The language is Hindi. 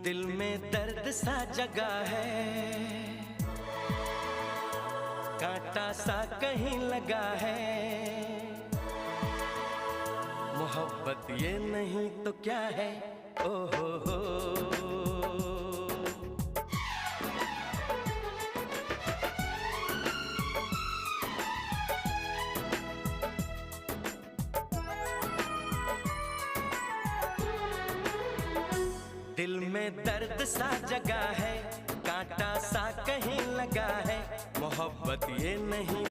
दिल में दर्द सा जगा है, कांटा सा कहीं लगा है। मोहब्बत ये नहीं तो क्या है, ओ हो। दिल में दर्द सा जगा है, कांटा सा कहीं लगा है। मोहब्बत ये नहीं